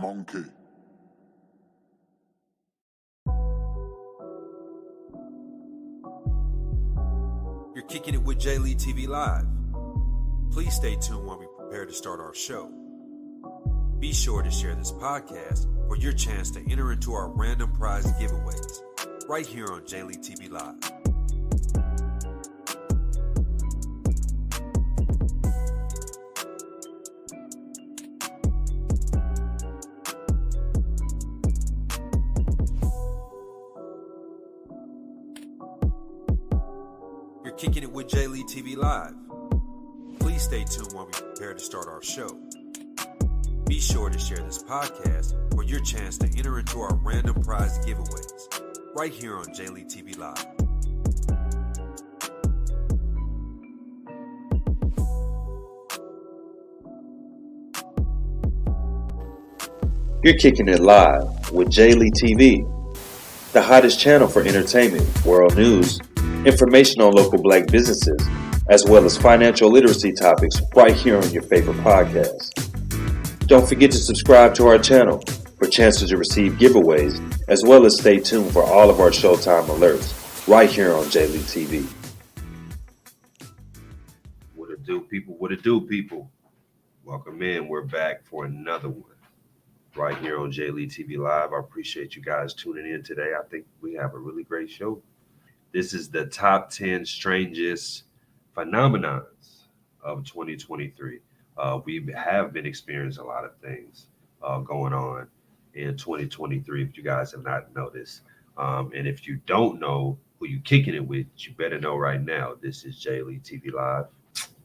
monkey. You're kicking it with J Lee TV Live. Please stay tuned while we prepare to start our show. Be sure to share this podcast for your chance to enter into our random prize giveaways right here on J Lee TV Live. You're kicking it with J Lee TV Live. Please stay tuned while we prepare to start our show. Be sure to share this podcast for your chance to enter into our random prize giveaways right here on J Lee TV Live. You're kicking it live with J Lee TV, the hottest channel for entertainment, world news, information on local black businesses, as well as financial literacy topics right here on your favorite podcast. Don't forget to subscribe to our channel for chances to receive giveaways, as well as stay tuned for all of our Showtime alerts right here on J Lee TV. What it do, people? What it do, people? Welcome in. We're back for another one right here on J Lee TV Live. I appreciate you guys tuning in today. I think we have a really great show. This is the top 10 strangest phenomenons of 2023. We have been experiencing a lot of things going on in 2023, if you guys have not noticed. And if you don't know who you kicking it with, you better know right now. This is J Lee TV Live.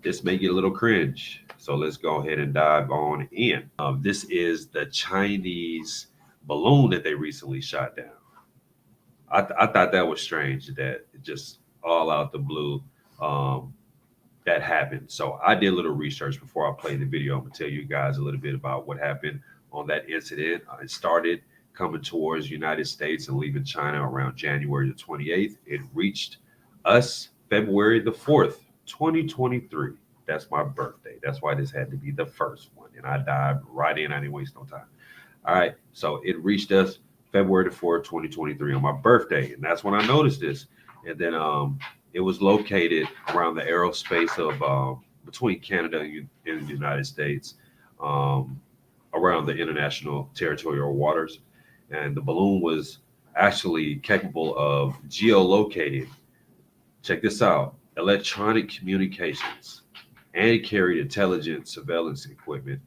This may get a little cringe, so let's go ahead and dive on in. This is the Chinese balloon that they recently shot down. I thought that was strange that it just all out the blue that happened. So I did a little research before I played the video. I'm gonna tell you guys a little bit about what happened on that incident. It started coming towards the United States and leaving China around January the 28th. It reached us February the 4th, 2023. That's my birthday. That's why this had to be the first one. And I dived right in. I didn't waste no time. All right. So it reached us February the 4th, 2023 on my birthday. And that's when I noticed this. And then it was located around the aerospace of between Canada and the United States, around the international territorial waters. And the balloon was actually capable of geolocating, check this out, electronic communications, and it carried intelligent surveillance equipment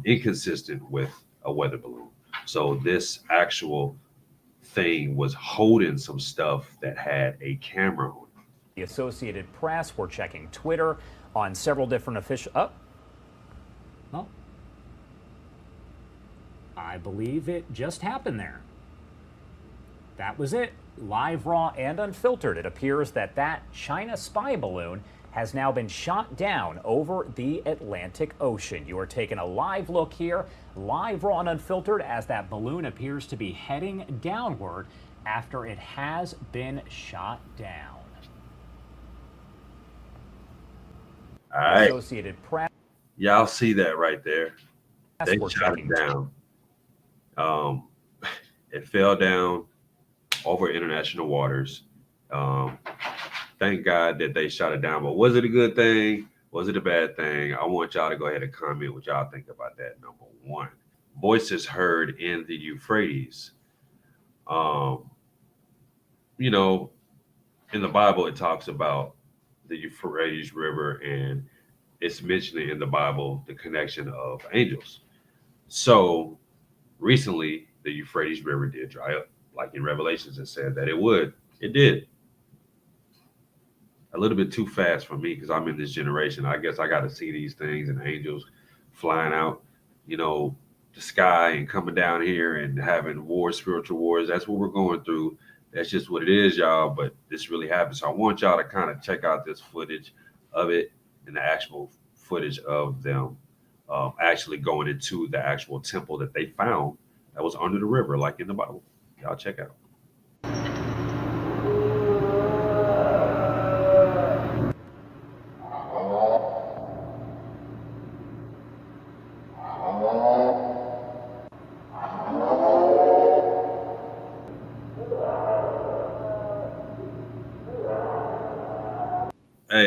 inconsistent with a weather balloon. So this actual thing was holding some stuff that had a camera on it. The Associated Press were checking Twitter on several different official. Well, I believe it just happened there. That was it. Live, raw, and unfiltered. It appears that China spy balloon has now been shot down over the Atlantic Ocean. You are taking a live look here, live, raw, and unfiltered, as that balloon appears to be heading downward after it has been shot down. All right. Associated Press. Y'all see that right there. They We're shot it checking down. It fell down over international waters. Thank God that they shot it down. But was it a good thing? Was it a bad thing? I want y'all to go ahead and comment what y'all think about that. Number one, voices heard in the Euphrates. You know, in the Bible, it talks about the Euphrates River, and it's mentioning in the Bible the connection of angels. So recently, the Euphrates River did dry up. Like in Revelations, it said that it would. It did. A little bit too fast for me because I'm in this generation. I guess I got to see these things and angels flying out, you know, the sky and coming down here and having wars, spiritual wars. That's what we're going through. That's just what it is, y'all. But this really happened. So I want y'all to kind of check out this footage of it and the actual footage of them actually going into the actual temple that they found that was under the river, like in the Bible. Y'all check out.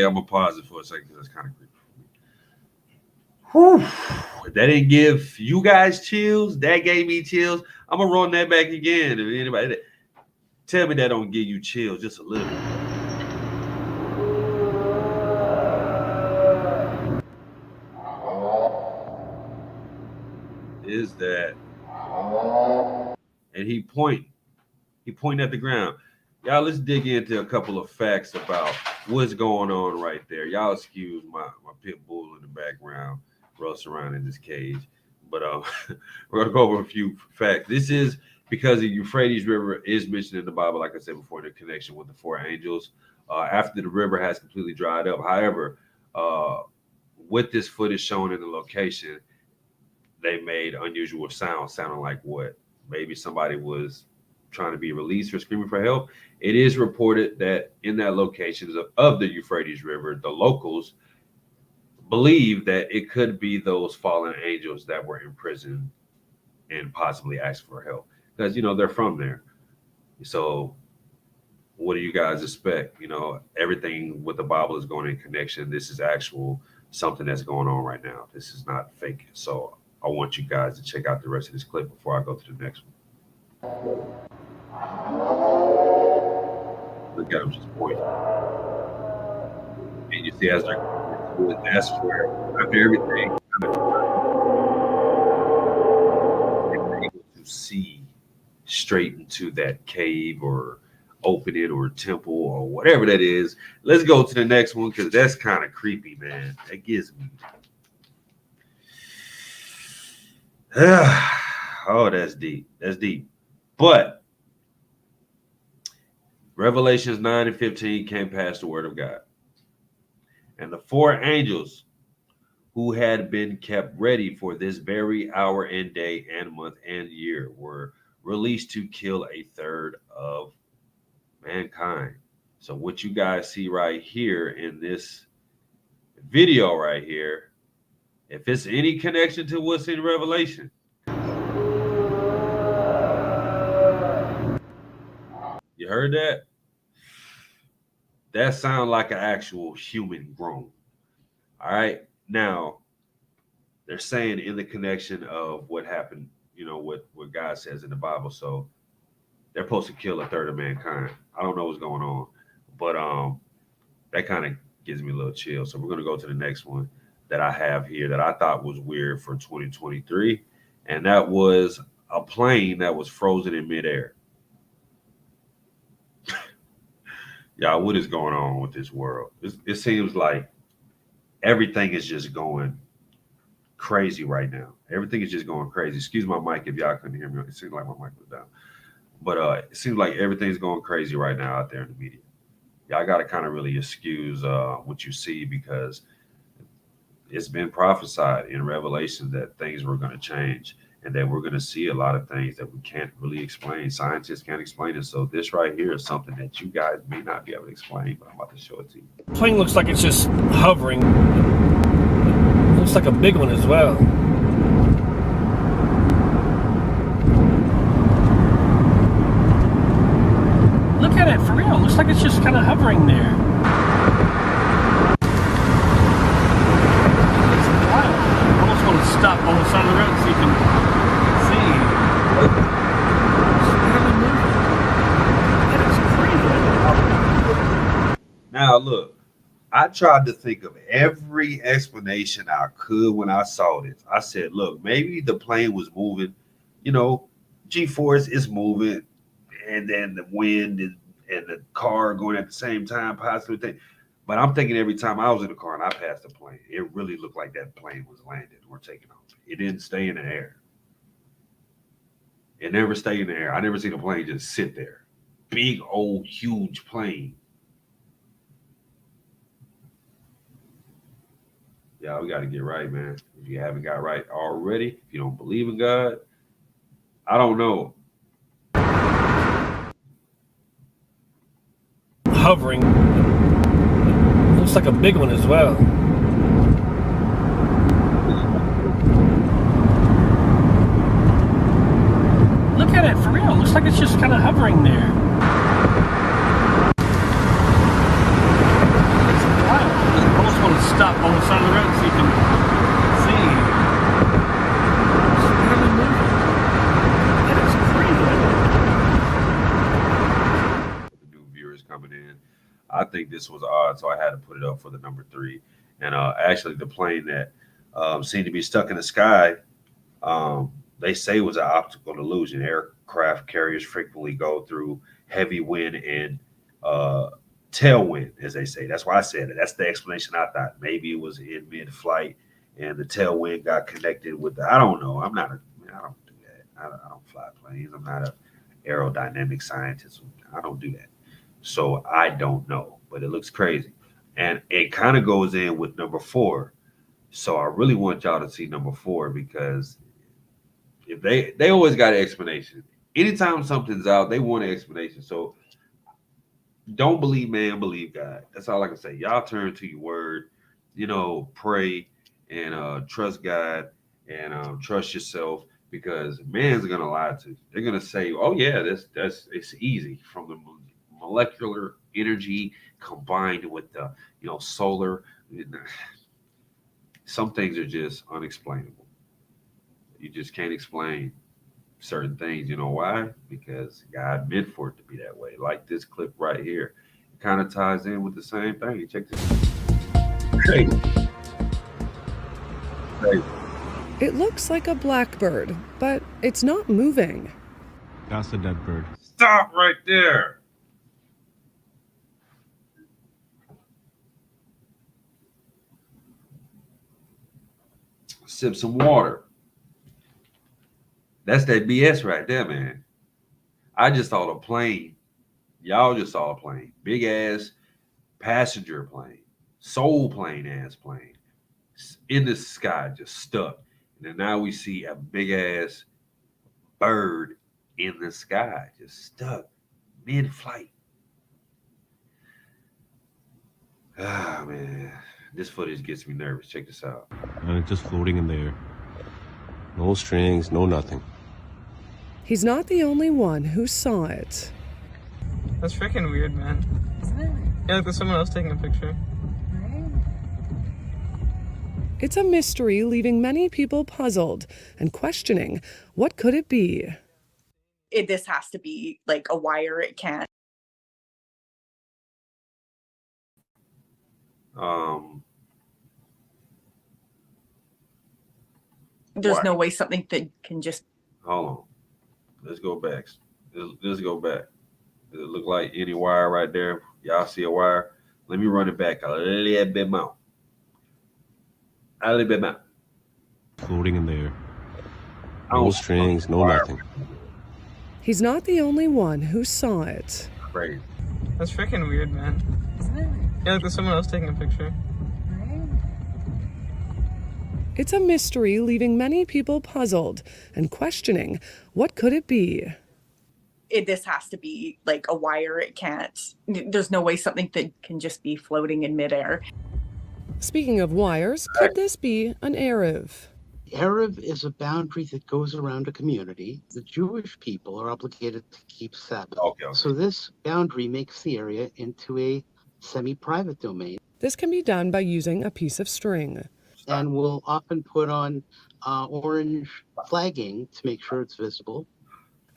I'm gonna pause it for a second because that's kind of creepy. Whew. If that didn't give you guys chills, that gave me chills. I'm gonna run that back again. If anybody tell me that don't give you chills just a little bit. Is that? And he pointing at the ground. Y'all, let's dig into a couple of facts about what's going on right there. Y'all excuse my pit bull in the background, rolls around in this cage. But we're gonna go over a few facts. This is because the Euphrates River is mentioned in the Bible, like I said before, in the connection with the four angels. After the river has completely dried up. However, with this footage shown in the location, they made unusual sounds, sounding like what? Maybe somebody was trying to be released or screaming for help. It is reported that in that location of the Euphrates River, the locals believe that it could be those fallen angels that were in prison and possibly asked for help because, they're from there. So what do you guys expect? Everything with the Bible is going in connection. This is actual something that's going on right now. This is not fake. So I want you guys to check out the rest of this clip before I go to the next one. Look at him just pointing. And you see as they're going, that's where after everything, they're able to see straight into that cave or open it or temple or whatever that is. Let's go to the next one because that's kind of creepy, man. That gives me. Oh, that's deep. That's deep. But Revelations 9 and 15 came past the word of God. And the four angels who had been kept ready for this very hour and day and month and year were released to kill a third of mankind. So what you guys see right here in this video right here, if it's any connection to what's in Revelation, you heard that? That sounds like an actual human groan. All right. Now, they're saying in the connection of what happened, what God says in the Bible. So they're supposed to kill a third of mankind. I don't know what's going on, but that kind of gives me a little chill. So we're going to go to the next one that I have here that I thought was weird for 2023. And that was a plane that was frozen in midair. Y'all, what is going on with this world? It seems like everything is just going crazy right now. Everything is just going crazy. Excuse my mic if y'all couldn't hear me. It seems like my mic was down. But it seems like everything's going crazy right now out there in the media. Y'all got to kind of really excuse what you see because it's been prophesied in Revelation that things were going to change and that we're going to see a lot of things that we can't really explain. Scientists can't explain it. So this right here is something that you guys may not be able to explain, but I'm about to show it to you. The plane looks like it's just hovering. It looks like a big one as well. Look at it, for real. It looks like it's just kind of hovering there. It's wild. I almost want to stop on the side of the road so you can see. It's barely moving. That is crazy. Now, look, I tried to think of every explanation I could when I saw this. I said, look, maybe the plane was moving, G-force is moving, and then the wind and the car going at the same time, possibly. But I'm thinking every time I was in the car and I passed the plane, it really looked like that plane was landing or taking off. It didn't stay in the air. It never stayed in the air. I never seen a plane just sit there. Big, old, huge plane. Yeah, we got to get right, man. If you haven't got right already, if you don't believe in God, I don't know. Hovering. It looks like a big one as well. Look at it, for real. It looks like it's just kind of hovering there. It's wild. think this was odd, so I had to put it up for the number 3. And actually, the plane that seemed to be stuck in the sky, they say was an optical illusion. Aircraft carriers frequently go through heavy wind and tailwind, as they say. That's why I said it. That's the explanation I thought. Maybe it was in mid-flight and the tailwind got connected with the. I don't know. I don't do that. I don't fly planes. I'm not an aerodynamic scientist. I don't do that. So I don't know, but it looks crazy. And it kind of goes in with number 4. So I really want y'all to see number 4, because if they always got an explanation. Anytime something's out, they want an explanation. So don't believe man, believe God. That's all I can say. Y'all turn to your word, pray and trust God and trust yourself, because man's gonna lie to you. They're gonna say, "Oh yeah, that's it's easy," from the molecular energy combined with the solar. Some things are just unexplainable. You just can't explain certain things. You know why? Because God meant for it to be that way. Like this clip right here, it kind of ties in with the same thing. Check this. Crazy. It looks like a blackbird, but it's not moving. That's a dead bird. Stop right there. Sip some water. That's that BS right there, man. I just saw a plane. Y'all just saw a plane. Big ass passenger plane. Soul plane ass plane. In the sky, just stuck. And then now we see a big ass bird in the sky, just stuck mid-flight. Ah, man. This footage gets me nervous. Check this out. And it's just floating in the air. No strings, no nothing. He's not the only one who saw it. That's freaking weird, man. Isn't it? Yeah, like there's someone else taking a picture. Right? It's a mystery, leaving many people puzzled and questioning, what could it be? This has to be like a wire. It can't. There's no way something that can just. Hold on. Let's go back. Let's go back. Does it look like any wire right there? Y'all see a wire? Let me run it back a little bit more. A little bit more. Floating in the air. No strings, no nothing. He's not the only one who saw it. Crazy. That's freaking weird, man. Isn't it? Yeah, like there's someone else taking a picture. Right? It's a mystery, leaving many people puzzled and questioning, what could it be? This has to be like a wire. It can't. There's no way something that can just be floating in midair. Speaking of wires, could this be an Erev? Erev is a boundary that goes around a community. The Jewish people are obligated to keep Sabbath. Okay. So this boundary makes the area into a semi-private domain. This can be done by using a piece of string. And we'll often put on orange flagging to make sure it's visible.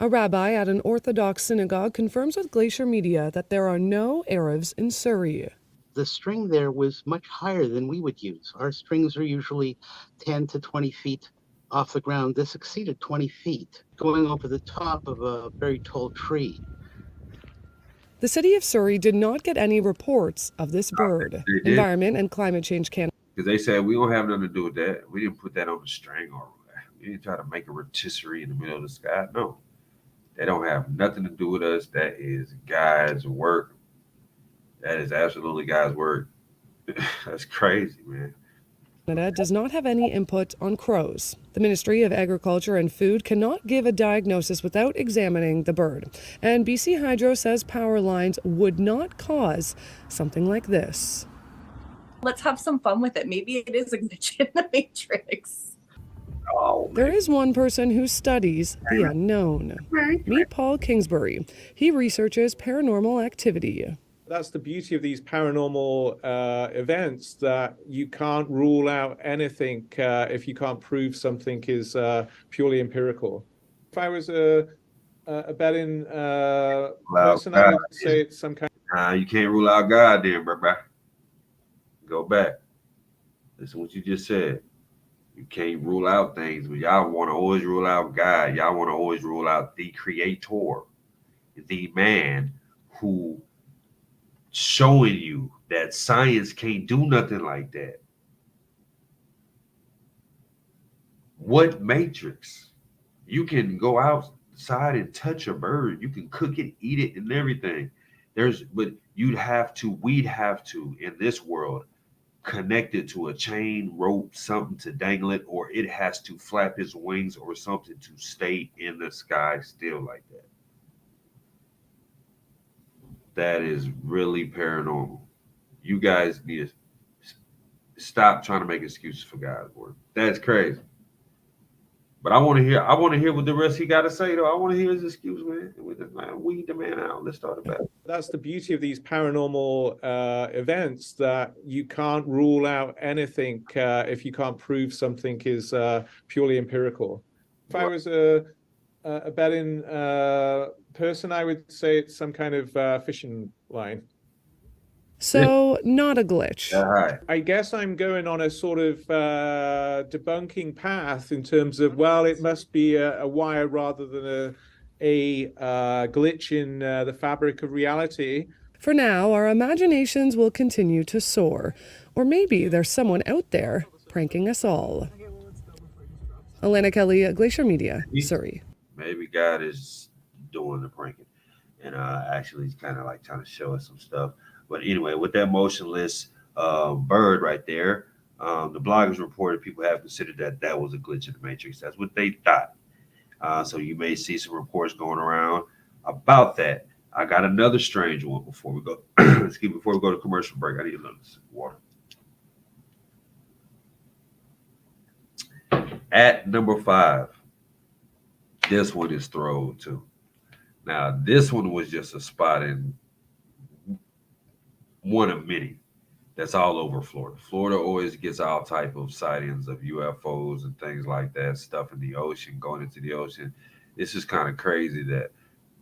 A rabbi at an Orthodox synagogue confirms with Glacier Media that there are no Erevs in Surrey. The string there was much higher than we would use. Our strings are usually 10 to 20 feet off the ground. This exceeded 20 feet, going over the top of a very tall tree. The city of Surrey did not get any reports of this bird. Environment and Climate Change Canada. Because they said we don't have nothing to do with that. We didn't put that on the string, or we didn't try to make a rotisserie in the middle of the sky. No. They don't have nothing to do with us. That is God's work. That is absolutely God's work. That's crazy, man. Canada does not have any input on crows. The Ministry of Agriculture and Food cannot give a diagnosis without examining the bird. And BC Hydro says power lines would not cause something like this. Let's have some fun with it. Maybe it is a glitch in the matrix. Oh, There is one person who studies the unknown. Meet Paul Kingsbury. He researches paranormal activity. That's the beauty of these paranormal events, that you can't rule out anything if you can't prove something is purely empirical. If I was a betting person, I would say it's some kind of You can't rule out God then, bro. Go back. Listen what you just said. You can't rule out things, but y'all want to always rule out God. Y'all want to always rule out the creator, the man who showing you that science can't do nothing like that. What matrix? You can go outside and touch a bird. You can cook it, eat it, and everything. But we'd have to, in this world, connect it to a chain, rope, something to dangle it, or it has to flap its wings or something to stay in the sky still like that. That is really paranormal. You guys need to stop trying to make excuses for God's word. That's crazy. But I want to hear what the rest he got to say, though. I want to hear his excuse, man. Weed the man out. Let's start about it. That's the beauty of these paranormal events, that you can't rule out anything if you can't prove something is purely empirical. If I was a betting person, I would say it's some kind of fishing line. So, not a glitch. Right. I guess I'm going on a sort of debunking path in terms of, well, it must be a wire rather than a glitch in the fabric of reality. For now, our imaginations will continue to soar. Or maybe there's someone out there pranking us all. Elena Kelly, Glacier Media, Surrey. Maybe God is doing the pranking. And actually, he's kind of like trying to show us some stuff. But anyway, with that motionless bird right there, the bloggers reported people have considered that was a glitch in the Matrix. That's what they thought. So you may see some reports going around about that. I got another strange one before we go. Before we go to commercial break, I need a little water. At number 5, this one is thrown too. Now, this one was just a spot in one of many that's all over Florida. Florida always gets all type of sightings of UFOs and things like that, stuff in the ocean, going into the ocean. It's just kind of crazy that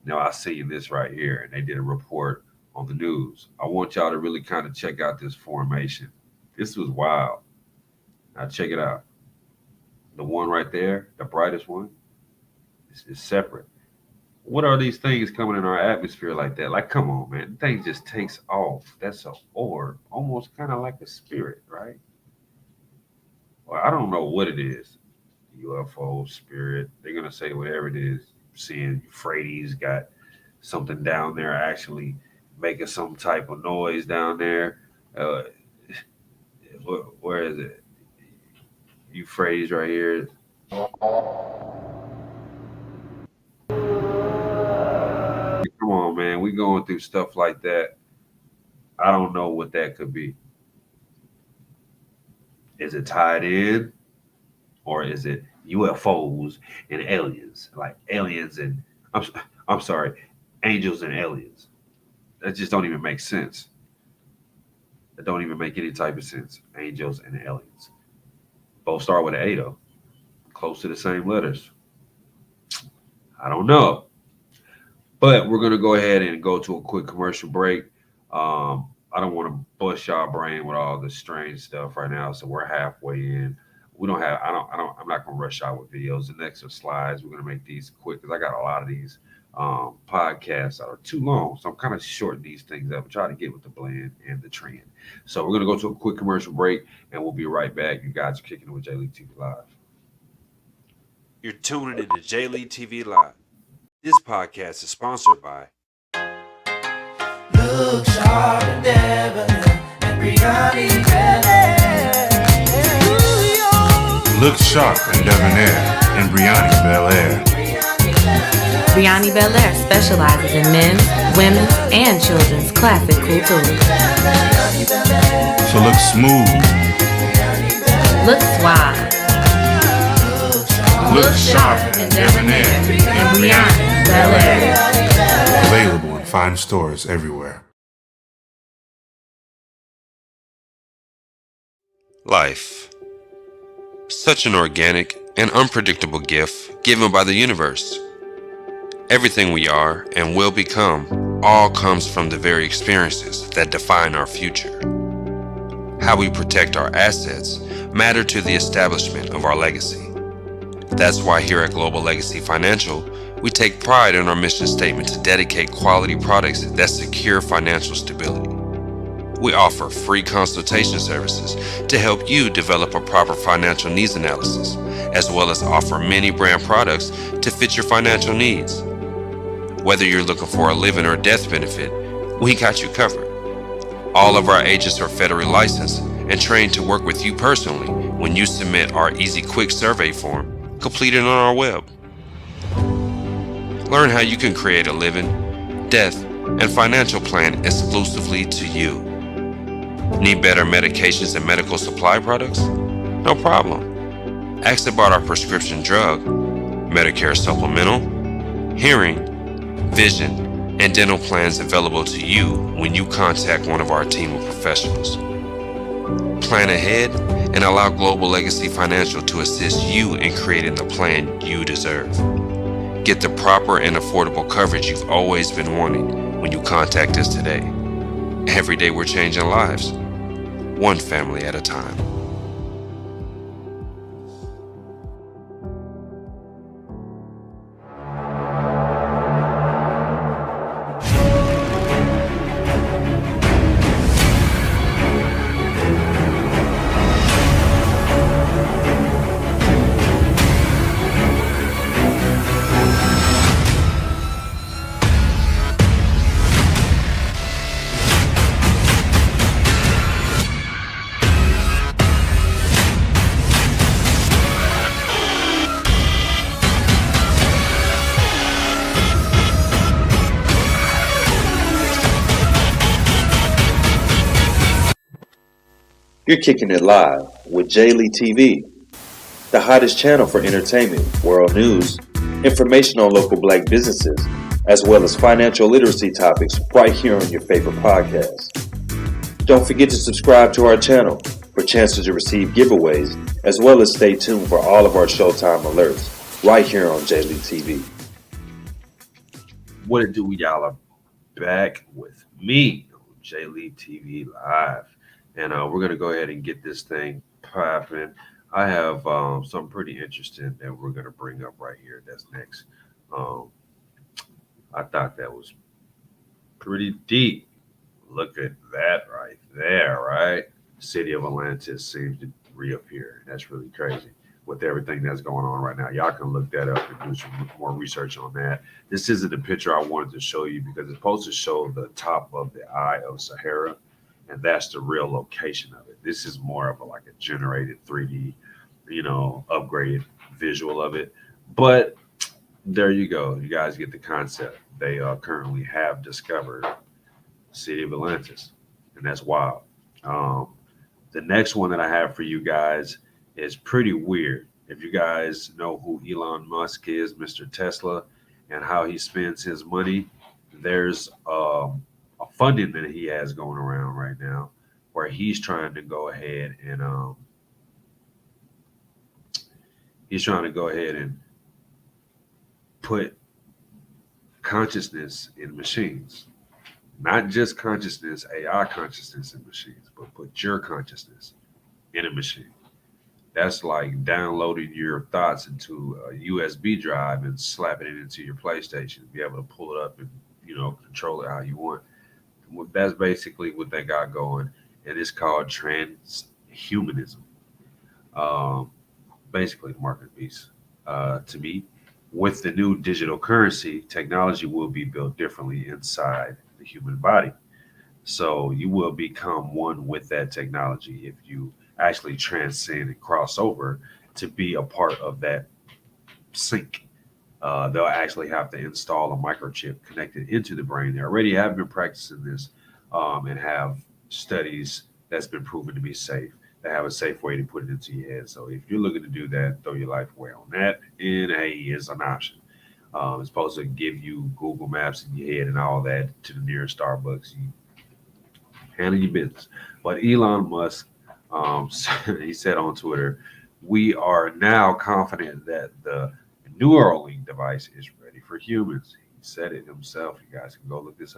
now I see this right here, and they did a report on the news. I want y'all to really kind of check out this formation. This was wild. Now check it out. The one right there, the brightest one, is separate. What are these things coming in our atmosphere like that? Like, come on, man. The thing just takes off. That's an orb, almost kind of like a spirit, right? Well, I don't know what it is. UFO, spirit. They're going to say whatever it is. Seeing Euphrates got something down there actually making some type of noise down there. Where is it? Euphrates right here. Come on, man. We going through stuff like that. I don't know what that could be. Is it tied in? Or is it UFOs and aliens? Like aliens and, I'm sorry, angels and aliens. That just don't even make sense. That don't even make any type of sense. Angels and aliens. Both start with an A, though. Close to the same letters. I don't know. But we're going to go ahead and go to a quick commercial break. I don't want to bust y'all brain with all the strange stuff right now. So we're halfway in. I'm not going to rush out with videos. The next are slides. We're going to make these quick because I got a lot of these podcasts that are too long. So I'm kind of shorting these things up and trying to get with the blend and the trend. So we're going to go to a quick commercial break and we'll be right back. You guys are kicking it with J League TV Live. You're tuning into J League TV Live. This podcast is sponsored by Look sharp and debonair and Brianni Belair. Look sharp and debonair and Brianni Belair. Brianni Belair specializes in men's, women's, and children's classic couture. So look smooth. Look suave. Look sharp and debonair and Brianni Belair. Available in fine stores everywhere. life. Such an organic and unpredictable gift given by the universe. Everything we are and will become all comes from the very experiences that define our future. How we protect our assets matter to the establishment of our legacy. That's why here at Global Legacy Financial, we take pride in our mission statement to dedicate quality products that secure financial stability. We offer free consultation services to help you develop a proper financial needs analysis, as well as offer many brand products to fit your financial needs. Whether you're looking for a living or death benefit, we got you covered. All of our agents are federally licensed and trained to work with you personally when you submit our Easy Quick survey form completed on our web. Learn how you can create a living, death, and financial plan exclusively to you. Need better medications and medical supply products? No problem. Ask about our prescription drug, Medicare supplemental, hearing, vision, and dental plans available to you when you contact one of our team of professionals. Plan ahead and allow Global Legacy Financial to assist you in creating the plan you deserve. Get the proper and affordable coverage you've always been wanting when you contact us today. Every day we're changing lives, one family at a time. You're kicking it live with Lee TV, the hottest channel for entertainment, world news, information on local black businesses, as well as financial literacy topics right here on your favorite podcast. Don't forget to subscribe to our channel for chances to receive giveaways, as well as stay tuned for all of our Showtime alerts right here on Lee TV. What it do, y'all are back with me on Lee TV Live. And we're going to go ahead and get this thing popping. I have something pretty interesting that we're going to bring up right here. That's next. I thought that was pretty deep. Look at that right there, right? City of Atlantis seems to reappear. That's really crazy with everything that's going on right now. Y'all can look that up and do some more research on that. This isn't the picture I wanted to show you because it's supposed to show the top of the Eye of Sahara. And that's the real location of it. This is more of a generated 3D, upgraded visual of it. But there you go. You guys get the concept. They currently have discovered City of Atlantis, and that's wild. The next one that I have for you guys is pretty weird. If you guys know who Elon Musk is, Mr. Tesla, and how he spends his money, there's a funding that he has going around right now where he's trying to go ahead and put consciousness in machines. Not just consciousness, AI consciousness in machines, but put your consciousness in a machine. That's like downloading your thoughts into a USB drive and slapping it into your PlayStation, be able to pull it up and control it how you want. That's basically what they got going, and it's called transhumanism. Basically, the market piece. To me, with the new digital currency, technology will be built differently inside the human body. So you will become one with that technology if you actually transcend and cross over to be a part of that sync. They'll actually have to install a microchip connected into the brain. They already have been practicing this and have studies that's been proven to be safe. They have a safe way to put it into your head. So if you're looking to do that, throw your life away on that. And hey, it's an option. It's supposed to give you Google Maps in your head and all that to the nearest Starbucks. You handle your business. But Elon Musk, he said on Twitter, we are now confident that the Neuralink device is ready for humans. He said it himself. You guys can go look this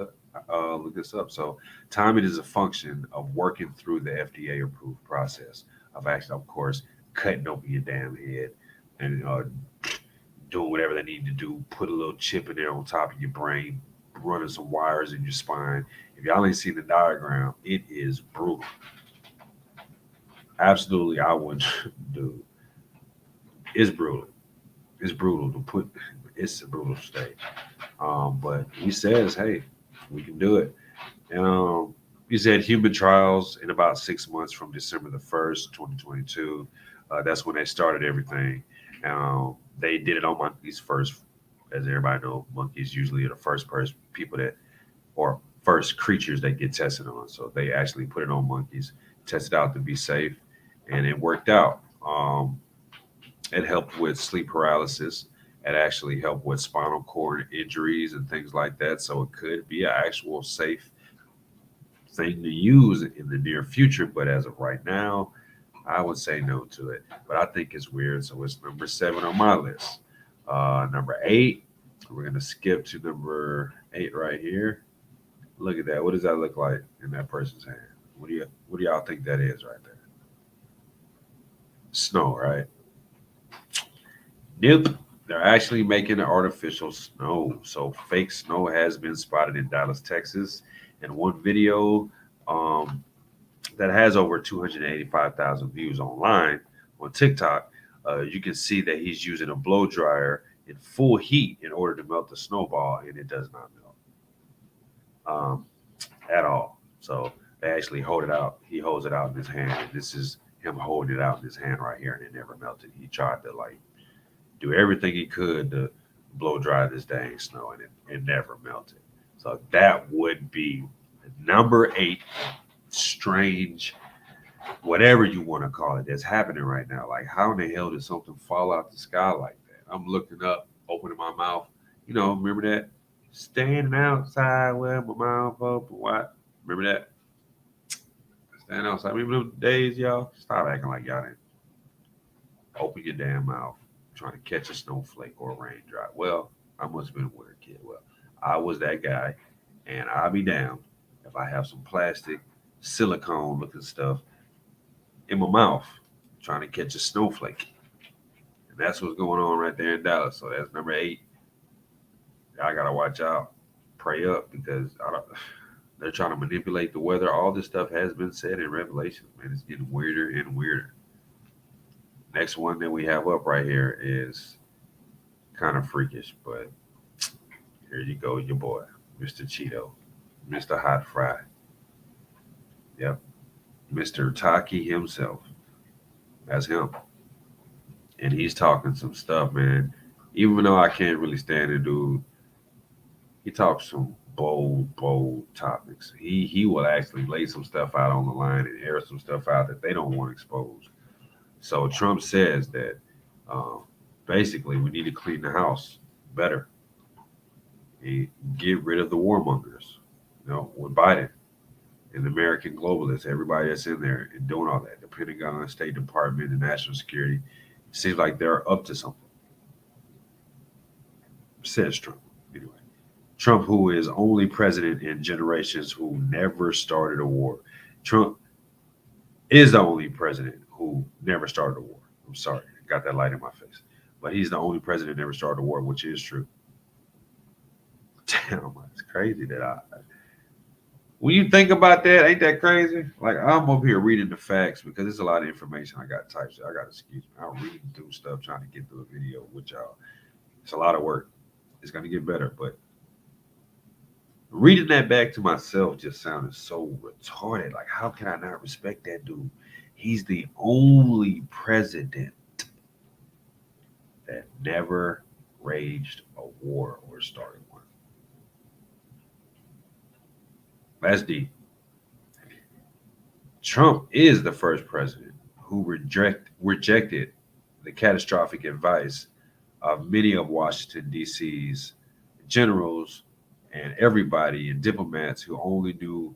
up. So timing is a function of working through the FDA approved process of actually, of course, cutting open your damn head and doing whatever they need to do. Put a little chip in there on top of your brain, running some wires in your spine. If y'all ain't seen the diagram, it is brutal. Absolutely, I wouldn't do. It's brutal. It's brutal to put. It's a brutal state. But he says, hey, we can do it. And he said human trials in about 6 months from December the 1st, 2022. That's when they started everything. They did it on monkeys first. As everybody knows, monkeys usually are the first people that, or first creatures that get tested on. So they actually put it on monkeys, tested out to be safe, and it worked out. It helped with sleep paralysis. It actually helped with spinal cord injuries and things like that. So it could be an actual safe thing to use in the near future. But as of right now, I would say no to it. But I think it's weird. So it's number 7 on my list. Number 8, we're going to skip to number 8 right here. Look at that. What does that look like in that person's hand? What do y'all think that is right there? Snow, right? Nope. They're actually making artificial snow. So fake snow has been spotted in Dallas, Texas. And one video that has over 285,000 views online on TikTok, you can see that he's using a blow dryer in full heat in order to melt the snowball, and it does not melt at all. So they actually hold it out. He holds it out in his hand. And this is him holding it out in his hand right here, and it never melted. He tried to do everything he could to blow dry this dang snow, and it never melted. So that would be number 8 strange, whatever you want to call it, that's happening right now. Like, how in the hell did something fall out the sky like that? I'm looking up, opening my mouth. Remember that? Standing outside with my mouth open. What? Remember that? Standing outside. Remember those days, y'all? Stop acting like y'all didn't. Open your damn mouth. Trying to catch a snowflake or a raindrop. Well, I must have been a weird kid. Well, I was that guy, and I'll be damned if I have some plastic, silicone looking stuff in my mouth trying to catch a snowflake. And that's what's going on right there in Dallas. So that's number 8. I gotta watch out, pray up, because they're trying to manipulate the weather. All this stuff has been said in Revelation, man. It's getting weirder and weirder. Next one that we have up right here is kind of freakish, but here you go, your boy, Mr. Cheeto, Mr. Hot Fry. Yep, Mr. Taki himself. That's him. And he's talking some stuff, man. Even though I can't really stand the dude, he talks some bold topics. He will actually lay some stuff out on the line and air some stuff out that they don't want exposed. So Trump says that basically we need to clean the house better. Get rid of the warmongers. With Biden and the American globalists, everybody that's in there and doing all that, the Pentagon, State Department, and National Security, seems like they're up to something. Says Trump. Anyway, Trump, who is only president in generations who never started a war. Trump is the only president who never started a war. I'm sorry, I got that light in my face. But he's the only president who never started a war, which is true. Damn, it's crazy that when you think about that, ain't that crazy? Like, I'm up here reading the facts because there's a lot of information I got typed. So I got to excuse me. I'm reading through stuff, trying to get through a video with y'all. It's a lot of work. It's going to get better, but reading that back to myself just sounded so retarded. Like, how can I not respect that dude? He's the only president that never waged a war or started one. That's deep. Trump is the first president who rejected the catastrophic advice of many of Washington, D.C.'s generals and everybody and diplomats who only knew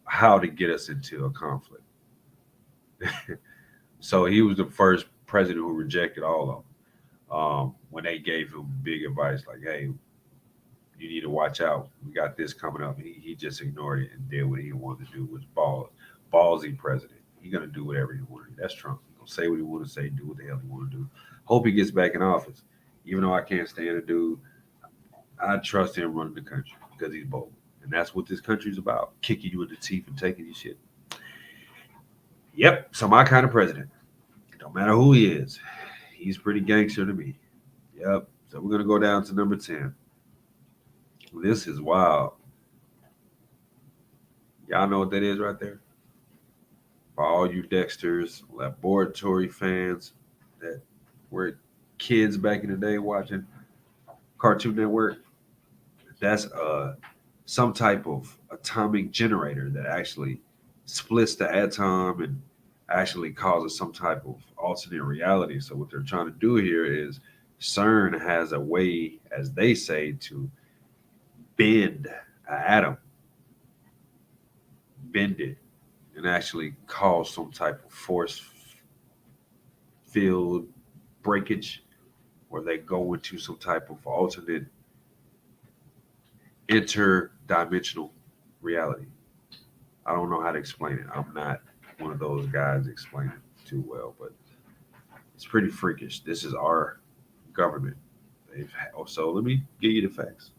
how to get us into a conflict. So he was the first president who rejected all of them when they gave him big advice like, hey, you need to watch out. We got this coming up. He just ignored it and did what he wanted to do. Was ballsy president. He's gonna do whatever he wanted to do. That's Trump. He's gonna say what he want to say, do what the hell he want to do. Hope he gets back in office. Even though I can't stand the dude, I trust him running the country because he's bold. And that's what this country's about. Kicking you in the teeth and taking your shit. Yep. So my kind of president. Don't matter who he is. He's pretty gangster to me. Yep. So we're going to go down to number 10. This is wild. Y'all know what that is right there? For all you Dexter's laboratory fans that were kids back in the day watching Cartoon Network, that's some type of atomic generator that actually splits the atom and actually causes some type of alternate reality. So what they're trying to do here is CERN has a way, as they say, to bend an atom, bend it, and actually cause some type of force field breakage where they go into some type of alternate interdimensional reality. I don't know how to explain it. I'm not one of those guys that explain it too well, but it's pretty freakish. This is our government. So let me give you the facts.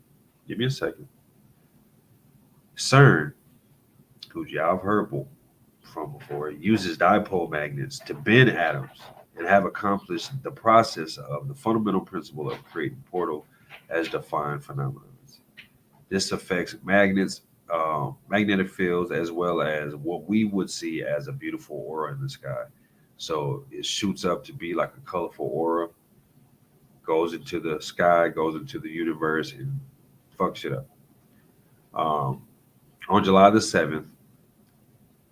Give me a second. CERN, who y'all have heard from before, uses dipole magnets to bend atoms and have accomplished the process of the fundamental principle of creating portal as defined phenomena. This affects magnetic fields, as well as what we would see as a beautiful aura in the sky. So it shoots up to be like a colorful aura, goes into the sky, goes into the universe, and fucks shit up. On July the 7th,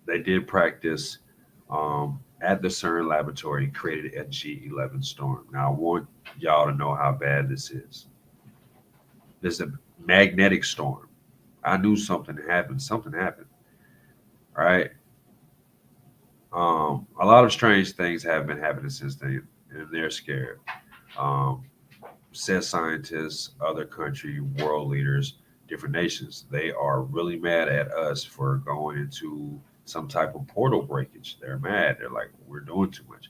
they did practice at the CERN laboratory and created a G11 storm. Now, I want y'all to know how bad this is. There's a magnetic storm. I knew something happened. Something happened. All right. A lot of strange things have been happening since then, and they're scared. Said scientists, other country, world leaders, different nations, they are really mad at us for going into some type of portal breakage. They're mad. They're like, we're doing too much.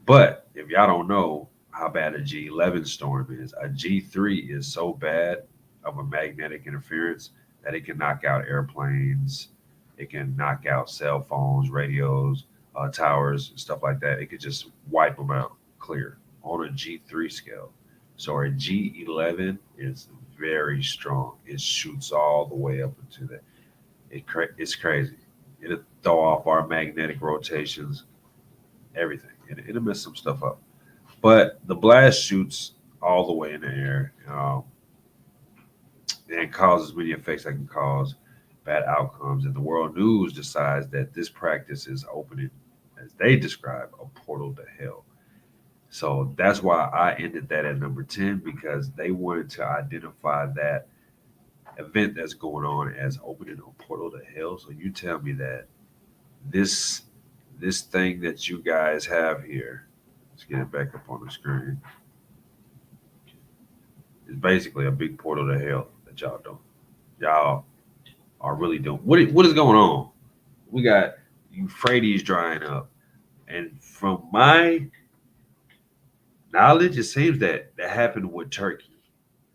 But if y'all don't know how bad a G11 storm is, a G3 is so bad of a magnetic interference that it can knock out airplanes, it can knock out cell phones, radios, towers, stuff like that. It could just wipe them out clear on a G3 scale. So a G11 is very strong. It shoots all the way up into that. It's crazy. It'll throw off our magnetic rotations, everything. It'll mess some stuff up. But the blast shoots all the way in the air and causes many effects that can cause bad outcomes. And the world news decides that this practice is opening, as they describe, a portal to hell. So that's why I ended that at number 10, because they wanted to identify that event that's going on as opening a portal to hell. So you tell me that this thing that you guys have here, let's get it back up on the screen, is basically a big portal to hell that y'all don't. Y'all are really doing. What is going on? We got Euphrates drying up. And from my knowledge, it seems that happened with Turkey.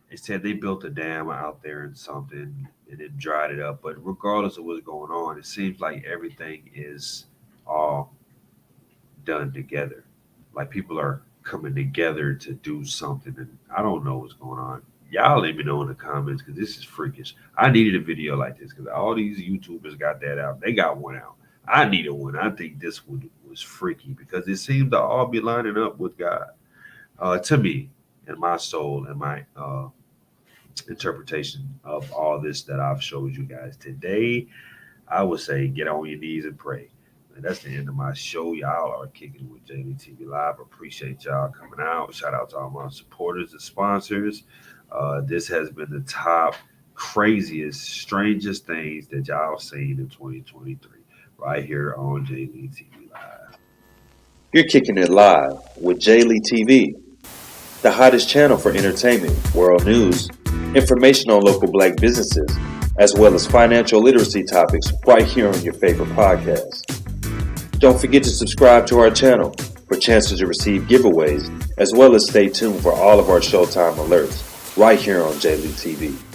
They said they built a dam out there and something, and it dried it up. But regardless of what's going on, it seems like everything is all done together. Like people are coming together to do something, and I don't know what's going on. Y'all let me know in the comments, because this is freakish. I needed a video like this because all these YouTubers got that out. They got one out. I needed one. I think this one was freaky because it seemed to all be lining up with God. To me, and my soul, and my interpretation of all this that I've showed you guys today, I would say get on your knees and pray. And that's the end of my show. Y'all are kicking it with JD TV Live. Appreciate y'all coming out. Shout out to all my supporters and sponsors. This has been the top, craziest, strangest things that y'all seen in 2023 right here on JD TV Live. You're kicking it live with JLE TV, the hottest channel for entertainment, world news, information on local black businesses, as well as financial literacy topics right here on your favorite podcast. Don't forget to subscribe to our channel for chances to receive giveaways, as well as stay tuned for all of our Showtime alerts right here on JLEAD TV.